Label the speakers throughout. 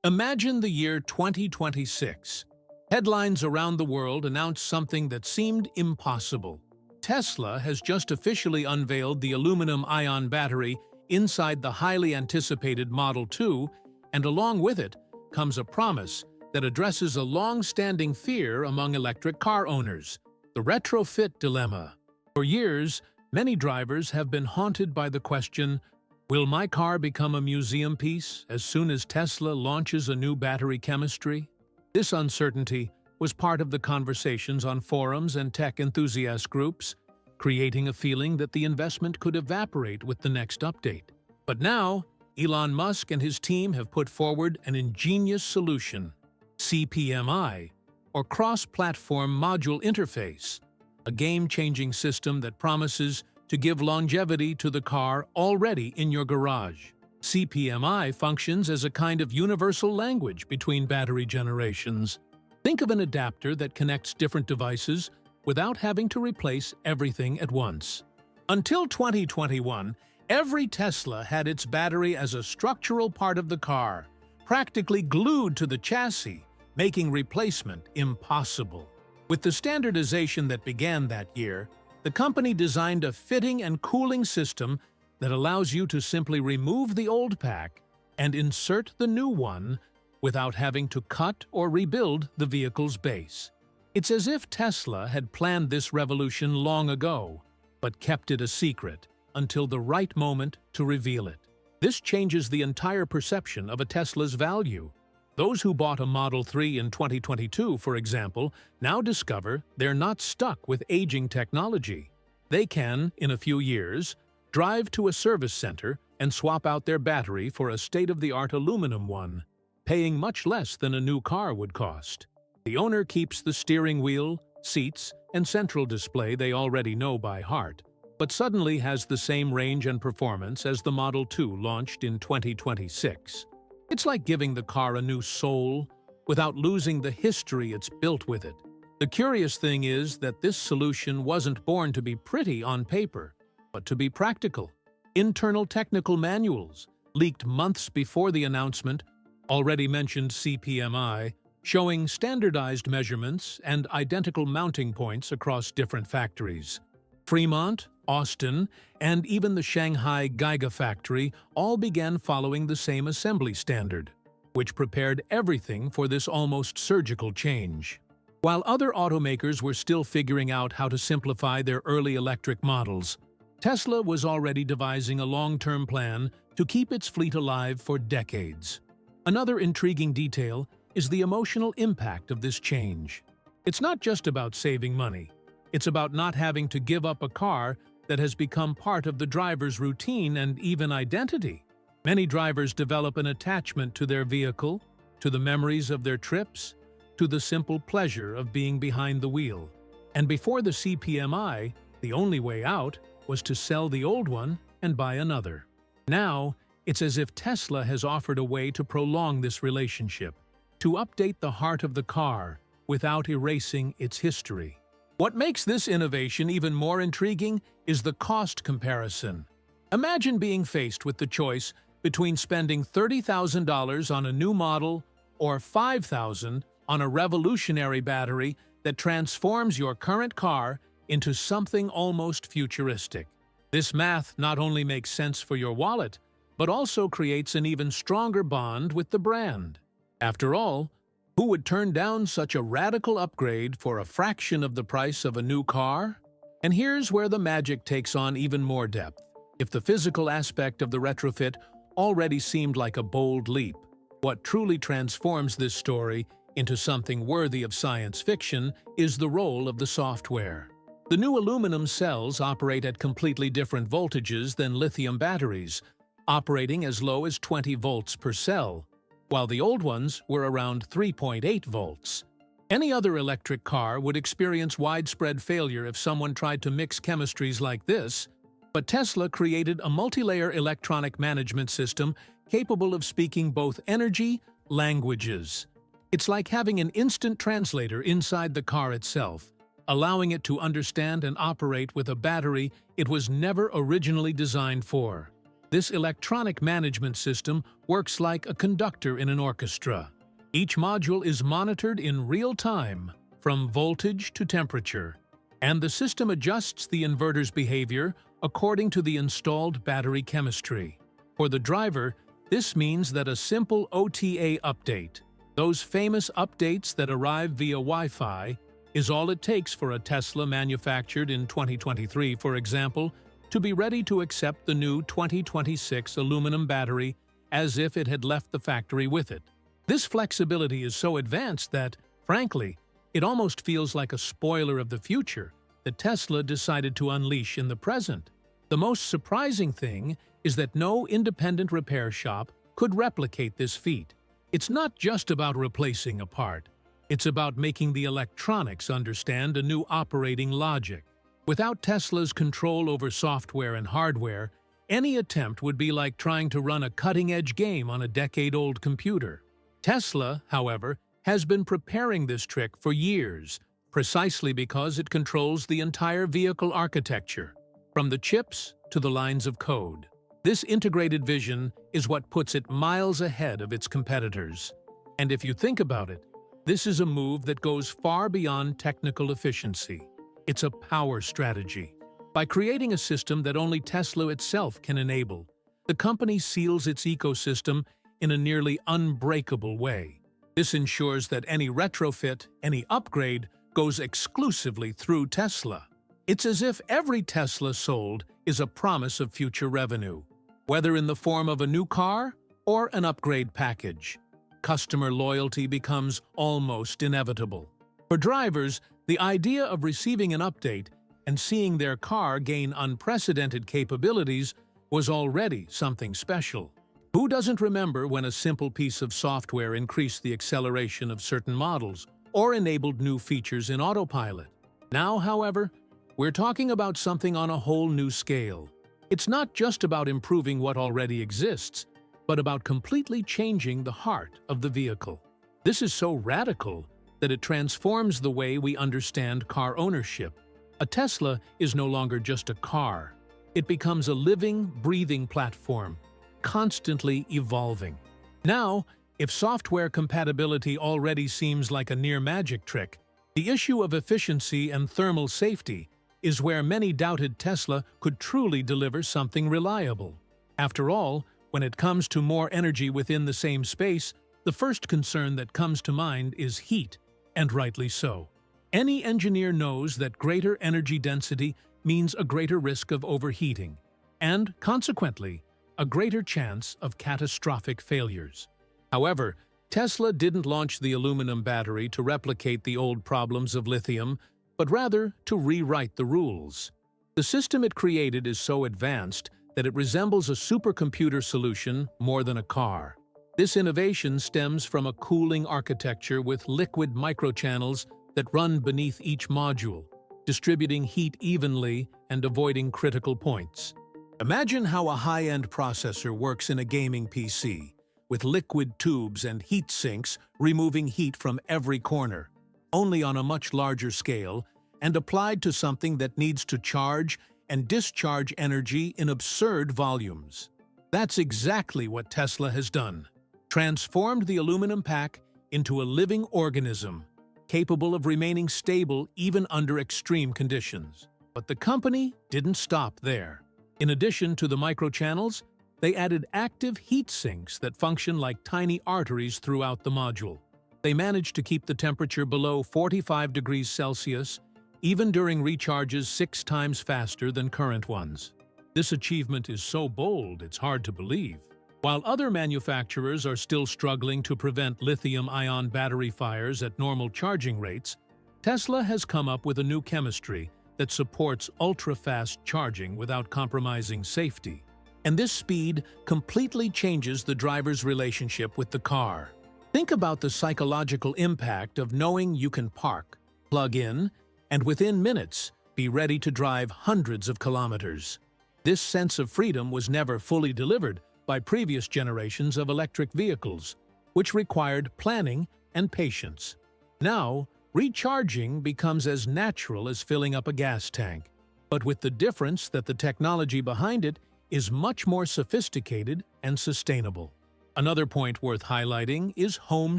Speaker 1: Imagine the year 2026. Headlines around the world announce something that seemed impossible. Tesla has just officially unveiled the aluminum-ion battery inside the highly anticipated Model 2, and along with it comes a promise that addresses a long-standing fear among electric car owners: the retrofit dilemma. For years, many drivers have been haunted by the question, will my car become a museum piece as soon as Tesla launches a new battery chemistry? This uncertainty was part of the conversations on forums and tech enthusiast groups, creating a feeling that the investment could evaporate with the next update. But now, Elon Musk and his team have put forward an ingenious solution: CPMI, or Cross-Platform Module Interface, a game-changing system that promises to give longevity to the car already in your garage. CPMI functions as a kind of universal language between battery generations. Think of an adapter that connects different devices without having to replace everything at once. Until 2021, every Tesla had its battery as a structural part of the car, practically glued to the chassis, making replacement impossible. With the standardization that began that year, the company designed a fitting and cooling system that allows you to simply remove the old pack and insert the new one without having to cut or rebuild the vehicle's base. It's as if Tesla had planned this revolution long ago, but kept it a secret until the right moment to reveal it. This changes the entire perception of a Tesla's value. Those who bought a Model 3 in 2022, for example, now discover they're not stuck with aging technology. They can, in a few years, drive to a service center and swap out their battery for a state-of-the-art aluminum one, paying much less than a new car would cost. The owner keeps the steering wheel, seats, and central display they already know by heart, but suddenly has the same range and performance as the Model 2 launched in 2026. It's like giving the car a new soul without losing the history it's built with it. The curious thing is that this solution wasn't born to be pretty on paper, but to be practical. Internal technical manuals, leaked months before the announcement, already mentioned CPMI, showing standardized measurements and identical mounting points across different factories. Fremont, Austin, and even the Shanghai Gigafactory all began following the same assembly standard, which prepared everything for this almost surgical change. While other automakers were still figuring out how to simplify their early electric models, Tesla was already devising a long-term plan to keep its fleet alive for decades. Another intriguing detail is the emotional impact of this change. It's not just about saving money. It's about not having to give up a car that has become part of the driver's routine and even identity. Many drivers develop an attachment to their vehicle, to the memories of their trips, to the simple pleasure of being behind the wheel. And before the CPMI, the only way out was to sell the old one and buy another. Now, it's as if Tesla has offered a way to prolong this relationship, to update the heart of the car without erasing its history. What makes this innovation even more intriguing is the cost comparison. Imagine being faced with the choice between spending $30,000 on a new model or $5,000 on a revolutionary battery that transforms your current car into something almost futuristic. This math not only makes sense for your wallet, but also creates an even stronger bond with the brand. After all, who would turn down such a radical upgrade for a fraction of the price of a new car? And here's where the magic takes on even more depth. If the physical aspect of the retrofit already seemed like a bold leap, what truly transforms this story into something worthy of science fiction is the role of the software. The new aluminum cells operate at completely different voltages than lithium batteries, operating as low as 20 volts per cell, while the old ones were around 3.8 volts. Any other electric car would experience widespread failure if someone tried to mix chemistries like this, but Tesla created a multi-layer electronic management system capable of speaking both energy languages. It's like having an instant translator inside the car itself, allowing it to understand and operate with a battery it was never originally designed for. This electronic management system works like a conductor in an orchestra. Each module is monitored in real time, from voltage to temperature, and the system adjusts the inverter's behavior according to the installed battery chemistry. For the driver, this means that a simple OTA update, those famous updates that arrive via Wi-Fi, is all it takes for a Tesla manufactured in 2023, for example, to be ready to accept the new 2026 aluminum battery as if it had left the factory with it. This flexibility is so advanced that, frankly, it almost feels like a spoiler of the future that Tesla decided to unleash in the present. The most surprising thing is that no independent repair shop could replicate this feat. It's not just about replacing a part. It's about making the electronics understand a new operating logic. Without Tesla's control over software and hardware, any attempt would be like trying to run a cutting-edge game on a decade-old computer. Tesla, however, has been preparing this trick for years, precisely because it controls the entire vehicle architecture, from the chips to the lines of code. This integrated vision is what puts it miles ahead of its competitors. And if you think about it, this is a move that goes far beyond technical efficiency. It's a power strategy. By creating a system that only Tesla itself can enable, the company seals its ecosystem in a nearly unbreakable way. This ensures that any retrofit, any upgrade, goes exclusively through Tesla. It's as if every Tesla sold is a promise of future revenue, whether in the form of a new car or an upgrade package. Customer loyalty becomes almost inevitable. For drivers, the idea of receiving an update and seeing their car gain unprecedented capabilities was already something special. Who doesn't remember when a simple piece of software increased the acceleration of certain models or enabled new features in autopilot? Now, however, we're talking about something on a whole new scale. It's not just about improving what already exists, but about completely changing the heart of the vehicle. This is so radical that it transforms the way we understand car ownership. A Tesla is no longer just a car. It becomes a living, breathing platform, constantly evolving. Now, if software compatibility already seems like a near magic trick, the issue of efficiency and thermal safety is where many doubted Tesla could truly deliver something reliable. After all, when it comes to more energy within the same space, the first concern that comes to mind is heat, and rightly so. Any engineer knows that greater energy density means a greater risk of overheating, and, consequently, a greater chance of catastrophic failures. However, Tesla didn't launch the aluminum battery to replicate the old problems of lithium, but rather to rewrite the rules. The system it created is so advanced that it resembles a supercomputer solution more than a car. This innovation stems from a cooling architecture with liquid microchannels that run beneath each module, distributing heat evenly and avoiding critical points. Imagine how a high-end processor works in a gaming PC, with liquid tubes and heat sinks removing heat from every corner, only on a much larger scale, and applied to something that needs to charge and discharge energy in absurd volumes. That's exactly what Tesla has done. Transformed the aluminum pack into a living organism, capable of remaining stable even under extreme conditions. But the company didn't stop there. In addition to the microchannels, they added active heat sinks that function like tiny arteries throughout the module. They managed to keep the temperature below 45 degrees Celsius, even during recharges 6 times faster than current ones. This achievement is so bold it's hard to believe. While other manufacturers are still struggling to prevent lithium-ion battery fires at normal charging rates, Tesla has come up with a new chemistry that supports ultra-fast charging without compromising safety. And this speed completely changes the driver's relationship with the car. Think about the psychological impact of knowing you can park, plug in, and within minutes be ready to drive hundreds of kilometers. This sense of freedom was never fully delivered by previous generations of electric vehicles, which required planning and patience. Now, recharging becomes as natural as filling up a gas tank, but with the difference that the technology behind it is much more sophisticated and sustainable. Another point worth highlighting is home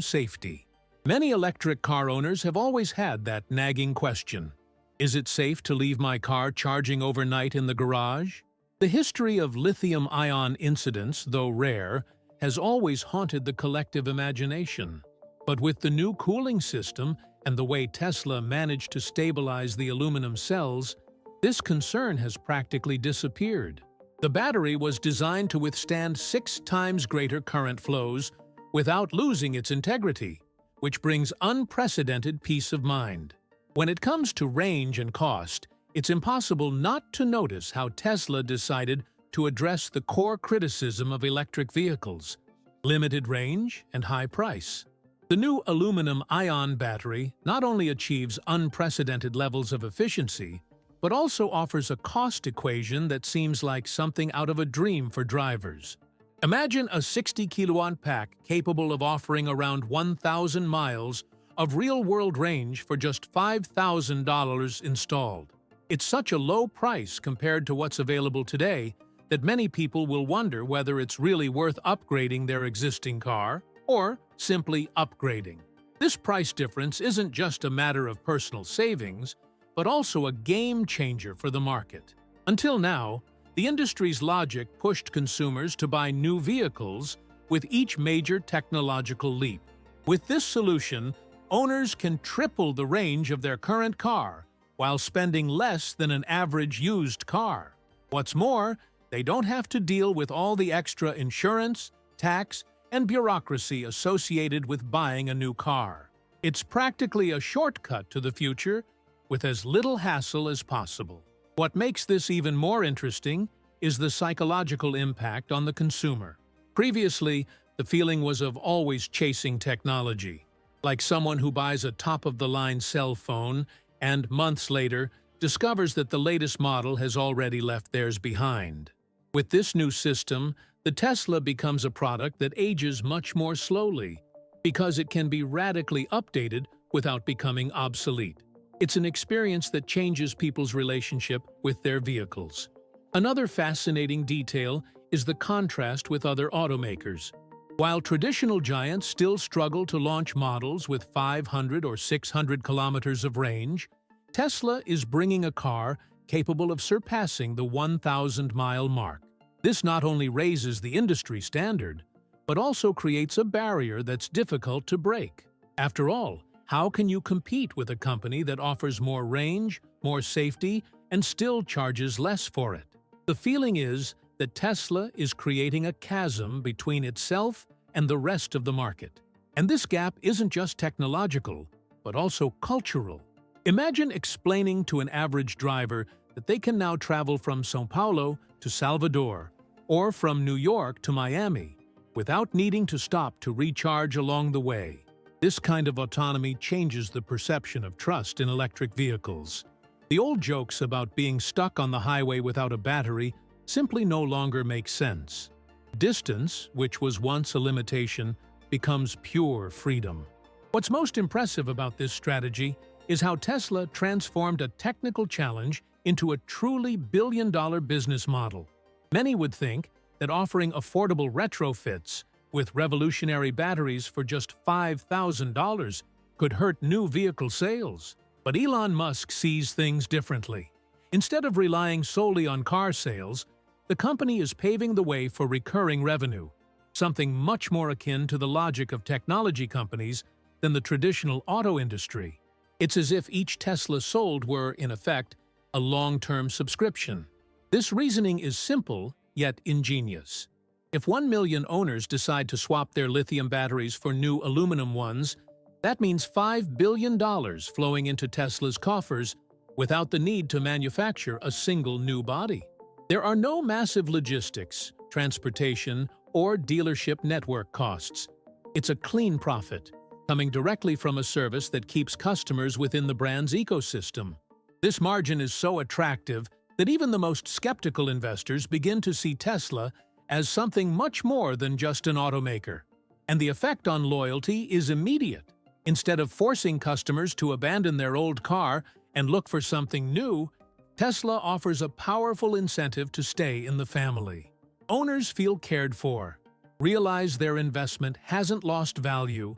Speaker 1: safety. Many electric car owners have always had that nagging question: is it safe to leave my car charging overnight in the garage? The history of lithium-ion incidents, though rare, has always haunted the collective imagination. But with the new cooling system and the way Tesla managed to stabilize the aluminum cells, this concern has practically disappeared. The battery was designed to withstand 6 times greater current flows without losing its integrity, which brings unprecedented peace of mind. When it comes to range and cost, it's impossible not to notice how Tesla decided to address the core criticism of electric vehicles: limited range and high price. The new aluminum-ion battery not only achieves unprecedented levels of efficiency, but also offers a cost equation that seems like something out of a dream for drivers. Imagine a 60-kilowatt pack capable of offering around 1,000 miles of real-world range for just $5,000 installed. It's such a low price compared to what's available today that many people will wonder whether it's really worth upgrading their existing car or simply upgrading. This price difference isn't just a matter of personal savings, but also a game-changer for the market. Until now, the industry's logic pushed consumers to buy new vehicles with each major technological leap. With this solution, owners can triple the range of their current car while spending less than an average used car. What's more, they don't have to deal with all the extra insurance, tax, and bureaucracy associated with buying a new car. It's practically a shortcut to the future with as little hassle as possible. What makes this even more interesting is the psychological impact on the consumer. Previously, the feeling was of always chasing technology, like someone who buys a top-of-the-line cell phone and, months later, discovers that the latest model has already left theirs behind. With this new system, the Tesla becomes a product that ages much more slowly, because it can be radically updated without becoming obsolete. It's an experience that changes people's relationship with their vehicles. Another fascinating detail is the contrast with other automakers. While traditional giants still struggle to launch models with 500 or 600 kilometers of range, Tesla is bringing a car capable of surpassing the 1,000-mile mark. This not only raises the industry standard, but also creates a barrier that's difficult to break. After all, how can you compete with a company that offers more range, more safety, and still charges less for it? The feeling is that Tesla is creating a chasm between itself and the rest of the market. And this gap isn't just technological, but also cultural. Imagine explaining to an average driver that they can now travel from São Paulo to Salvador, or from New York to Miami, without needing to stop to recharge along the way. This kind of autonomy changes the perception of trust in electric vehicles. The old jokes about being stuck on the highway without a battery simply no longer make sense. Distance, which was once a limitation, becomes pure freedom. What's most impressive about this strategy is how Tesla transformed a technical challenge into a truly billion-dollar business model. Many would think that offering affordable retrofits with revolutionary batteries for just $5,000 could hurt new vehicle sales. But Elon Musk sees things differently. Instead of relying solely on car sales, the company is paving the way for recurring revenue, something much more akin to the logic of technology companies than the traditional auto industry. It's as if each Tesla sold were, in effect, a long-term subscription. This reasoning is simple, yet ingenious. If 1 million owners decide to swap their lithium batteries for new aluminum ones, that means $5 billion flowing into Tesla's coffers without the need to manufacture a single new body. There are no massive logistics, transportation, or dealership network costs. It's a clean profit, coming directly from a service that keeps customers within the brand's ecosystem. This margin is so attractive that even the most skeptical investors begin to see Tesla as something much more than just an automaker. And the effect on loyalty is immediate. Instead of forcing customers to abandon their old car and look for something new, Tesla offers a powerful incentive to stay in the family. Owners feel cared for, realize their investment hasn't lost value,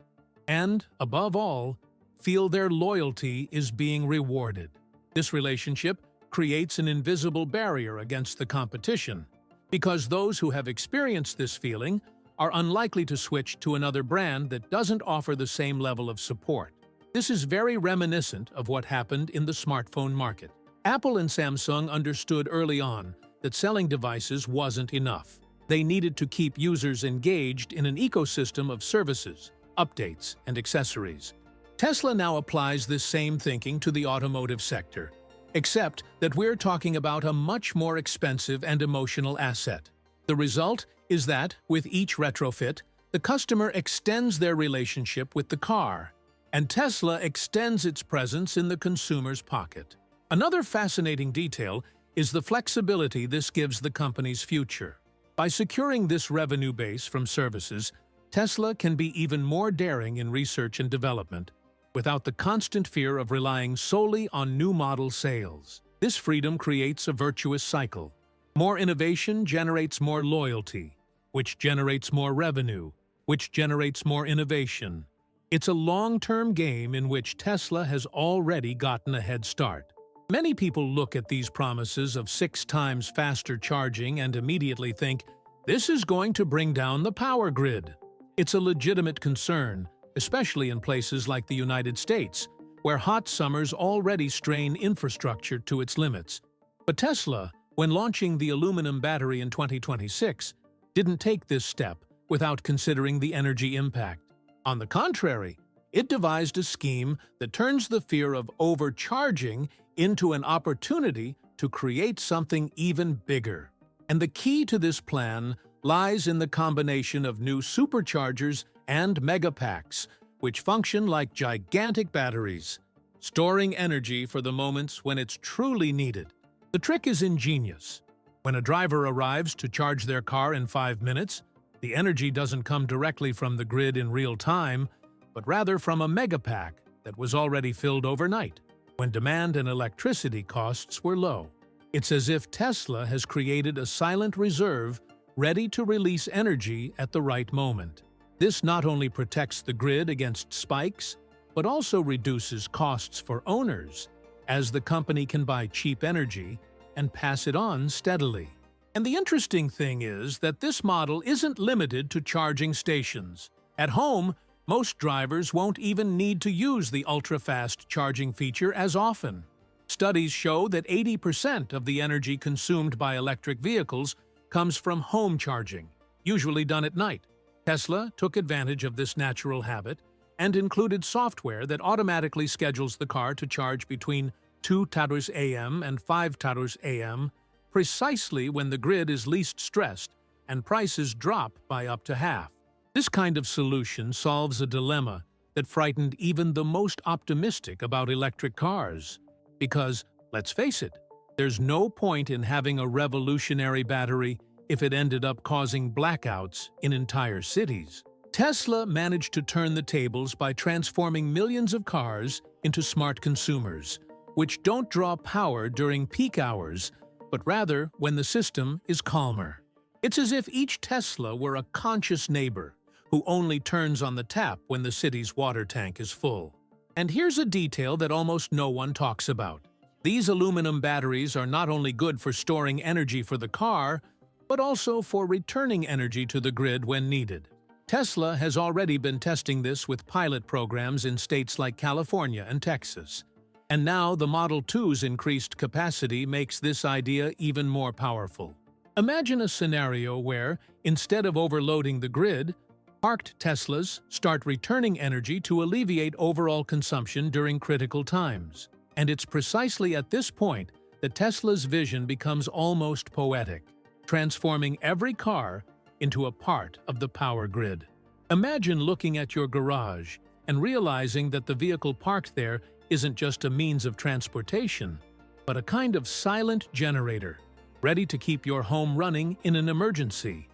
Speaker 1: and, above all, feel their loyalty is being rewarded. This relationship creates an invisible barrier against the competition, because those who have experienced this feeling are unlikely to switch to another brand that doesn't offer the same level of support. This is very reminiscent of what happened in the smartphone market. Apple and Samsung understood early on that selling devices wasn't enough. They needed to keep users engaged in an ecosystem of services, updates, and accessories. Tesla now applies this same thinking to the automotive sector, except that we're talking about a much more expensive and emotional asset. The result is that, with each retrofit, the customer extends their relationship with the car, and Tesla extends its presence in the consumer's pocket. Another fascinating detail is the flexibility this gives the company's future. By securing this revenue base from services, Tesla can be even more daring in research and development, without the constant fear of relying solely on new model sales. This freedom creates a virtuous cycle. More innovation generates more loyalty, which generates more revenue, which generates more innovation. It's a long-term game in which Tesla has already gotten a head start. Many people look at these promises of 6 times faster charging and immediately think, this is going to bring down the power grid. It's a legitimate concern, especially in places like the United States, where hot summers already strain infrastructure to its limits. But Tesla, when launching the aluminum battery in 2026, didn't take this step without considering the energy impact. On the contrary, it devised a scheme that turns the fear of overcharging into an opportunity to create something even bigger. And the key to this plan lies in the combination of new superchargers and megapacks, which function like gigantic batteries, storing energy for the moments when it's truly needed. The trick is ingenious. When a driver arrives to charge their car in 5 minutes, the energy doesn't come directly from the grid in real time, but rather from a megapack that was already filled overnight, when demand and electricity costs were low. It's as if Tesla has created a silent reserve ready to release energy at the right moment. This not only protects the grid against spikes, but also reduces costs for owners, as the company can buy cheap energy and pass it on steadily. And the interesting thing is that this model isn't limited to charging stations. At home, most drivers won't even need to use the ultra-fast charging feature as often. Studies show that 80% of the energy consumed by electric vehicles comes from home charging, usually done at night. Tesla took advantage of this natural habit and included software that automatically schedules the car to charge between 2 a.m. and 5 a.m., precisely when the grid is least stressed and prices drop by up to half. This kind of solution solves a dilemma that frightened even the most optimistic about electric cars. Because, let's face it, there's no point in having a revolutionary battery if it ended up causing blackouts in entire cities. Tesla managed to turn the tables by transforming millions of cars into smart consumers, which don't draw power during peak hours, but rather when the system is calmer. It's as if each Tesla were a conscious neighbor who only turns on the tap when the city's water tank is full. And here's a detail that almost no one talks about. These aluminum batteries are not only good for storing energy for the car, but also for returning energy to the grid when needed. Tesla has already been testing this with pilot programs in states like California and Texas. And now the Model 2's increased capacity makes this idea even more powerful. Imagine a scenario where, instead of overloading the grid, parked Teslas start returning energy to alleviate overall consumption during critical times. And it's precisely at this point that Tesla's vision becomes almost poetic, transforming every car into a part of the power grid. Imagine looking at your garage and realizing that the vehicle parked there isn't just a means of transportation, but a kind of silent generator, ready to keep your home running in an emergency.